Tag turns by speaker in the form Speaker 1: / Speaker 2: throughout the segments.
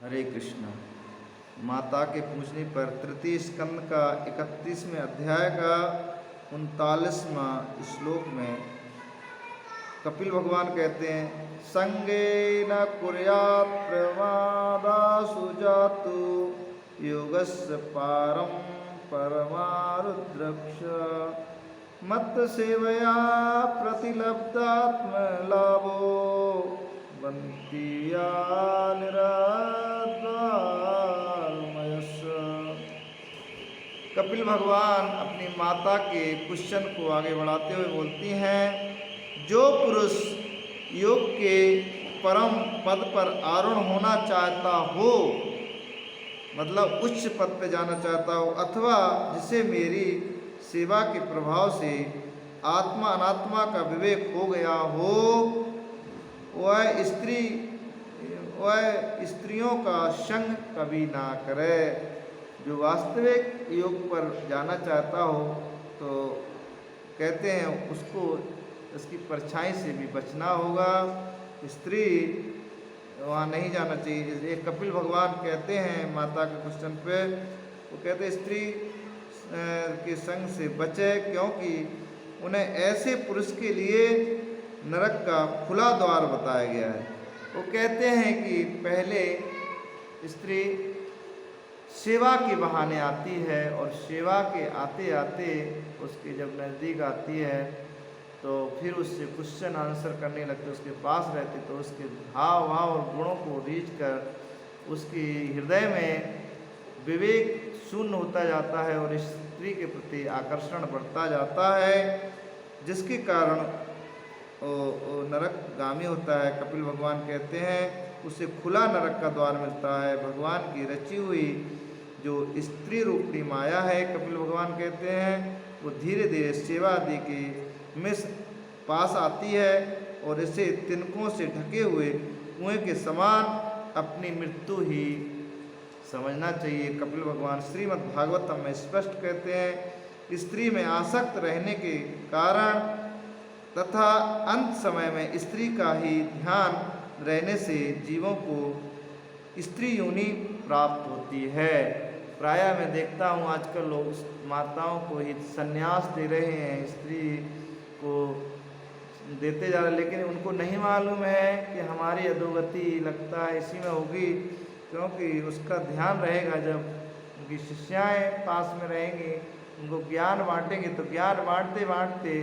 Speaker 1: हरे कृष्ण। माता के पूजने पर तृतीय स्कंद का 31वें अध्याय का 39वां श्लोक में कपिल भगवान कहते हैं, संगेन कुर्यात् प्रमादासु जातु योगस्य पारं परमारुद्रक्ष मत् सेवया प्रतिलब्धात्मलाभो बन्तिया निराद्वारमयस्य। कपिल भगवान अपनी माता के क्वेश्चन को आगे बढ़ाते हुए बोलती हैं, जो पुरुष योग के परम पद पर आरूढ़ होना चाहता हो, मतलब उच्च पद पे जाना चाहता हो, अथवा जिसे मेरी सेवा के प्रभाव से आत्मा अनात्मा का विवेक हो गया हो, वह स्त्रियों का संग कभी ना करे। जो वास्तविक योग पर जाना चाहता हो तो कहते हैं उसको इसकी परछाई से भी बचना होगा, स्त्री वहाँ नहीं जाना चाहिए। एक कपिल भगवान कहते हैं माता के क्वेश्चन पे, वो कहते हैं स्त्री के संग से बचे, क्योंकि उन्हें ऐसे पुरुष के लिए नरक का खुला द्वार बताया गया है। वो कहते हैं कि पहले स्त्री सेवा के बहाने आती है और सेवा के आते आते उसके जब नज़दीक आती है तो फिर उससे क्वेश्चन आंसर करने लगते, उसके पास रहते तो उसके भाव भाव और गुणों को रीझ कर उसके हृदय में विवेक शून्य होता जाता है और स्त्री के प्रति आकर्षण बढ़ता जाता है, जिसके कारण वो नरकगामी होता है। कपिल भगवान कहते हैं उसे खुला नरक का द्वार मिलता है। भगवान की रची हुई जो स्त्री रूपी माया है, कपिल भगवान कहते हैं वो धीरे धीरे सेवा आदि की मिस पास आती है और इसे तिनकों से ढके हुए कुएं के समान अपनी मृत्यु ही समझना चाहिए। कपिल भगवान श्रीमद् भागवतम में स्पष्ट कहते हैं, स्त्री में आसक्त रहने के कारण तथा अंत समय में स्त्री का ही ध्यान रहने से जीवों को स्त्री योनि प्राप्त होती है। प्रायः मैं देखता हूँ आजकल लोग माताओं को ही संन्यास दे रहे हैं, स्त्री को देते जा रहे, लेकिन उनको नहीं मालूम है कि हमारी अधोगति लगता है इसी में होगी, क्योंकि उसका ध्यान रहेगा जब उनकी शिष्याएँ पास में रहेंगी, उनको ज्ञान बांटेंगे तो ज्ञान बांटते बांटते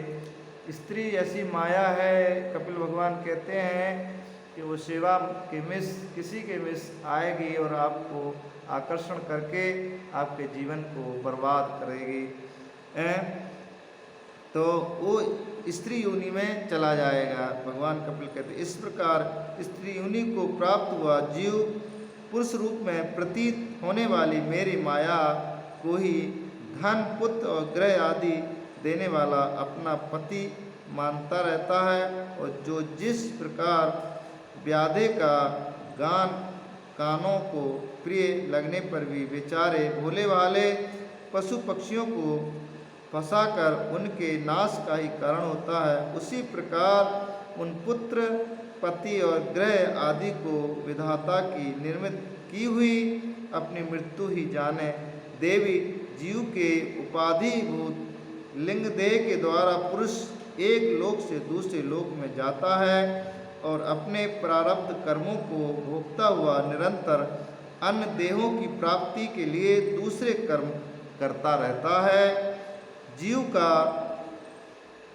Speaker 1: स्त्री ऐसी माया है। कपिल भगवान कहते हैं कि वो सेवा के मिस किसी के मिस आएगी और आपको आकर्षण करके आपके जीवन को बर्बाद करेगी, तो वो स्त्री योनि में चला जाएगा। भगवान कपिल कहते इस प्रकार स्त्री योनि को प्राप्त हुआ जीव पुरुष रूप में प्रतीत होने वाली मेरी माया को ही धन पुत्र और ग्रह आदि देने वाला अपना पति मानता रहता है, और जो जिस प्रकार व्याधे का गान कानों को प्रिय लगने पर भी बेचारे भोले भाले पशु पक्षियों को फंसाकर उनके नाश का ही कारण होता है, उसी प्रकार उन पुत्र पति और ग्रह आदि को विधाता की निर्मित की हुई अपनी मृत्यु ही जाने। देवी जीव के उपाधिभूत लिंग देह के द्वारा पुरुष एक लोक से दूसरे लोक में जाता है और अपने प्रारब्ध कर्मों को भोगता हुआ निरंतर अन्य देहों की प्राप्ति के लिए दूसरे कर्म करता रहता है। जीव का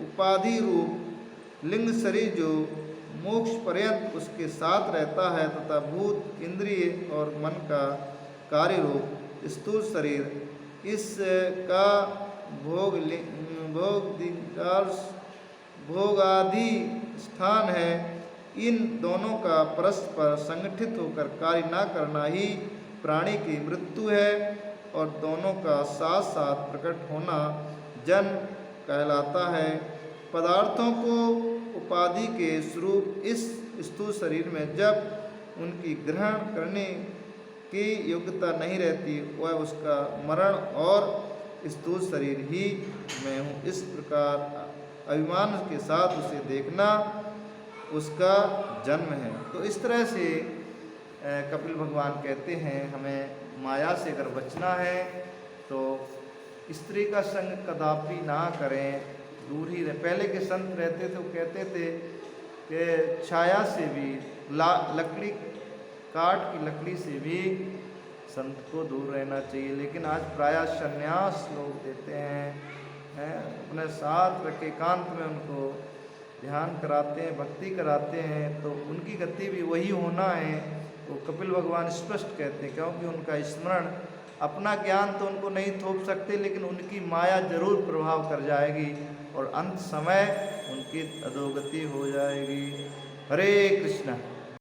Speaker 1: उपाधि रूप लिंग शरीर जो मोक्ष पर्यंत उसके साथ रहता है तथा भूत इंद्रिय और मन का कार्य रूप स्थूल शरीर इसका भोगादि स्थान है। इन दोनों का परस्पर संगठित होकर कार्य न करना ही प्राणी की मृत्यु है, और दोनों का साथ साथ प्रकट होना जन्म कहलाता है। पदार्थों को उपाधि के स्वरूप इस स्थूल शरीर में जब उनकी ग्रहण करने की योग्यता नहीं रहती, वह उसका मरण और स्थूल शरीर ही मैं हूँ इस प्रकार अभिमान के साथ उसे देखना उसका जन्म है। तो इस तरह से कपिल भगवान कहते हैं हमें माया से अगर बचना है तो स्त्री का संग कदापि ना करें, दूर ही रहे। पहले के संत रहते थे वो कहते थे कि छाया से भी लकड़ी, काठ की लकड़ी से भी संत को दूर रहना चाहिए, लेकिन आज प्रायः संन्यास लोग देते हैं, अपने साथ रख के एकांत में उनको ध्यान कराते हैं, भक्ति कराते हैं, तो उनकी गति भी वही होना है। वो कपिल भगवान स्पष्ट कहते हैं, क्योंकि उनका स्मरण, अपना ज्ञान तो उनको नहीं थोप सकते, लेकिन उनकी माया जरूर प्रभाव कर जाएगी और अंत समय उनकी अधोगति हो जाएगी। हरे कृष्णा।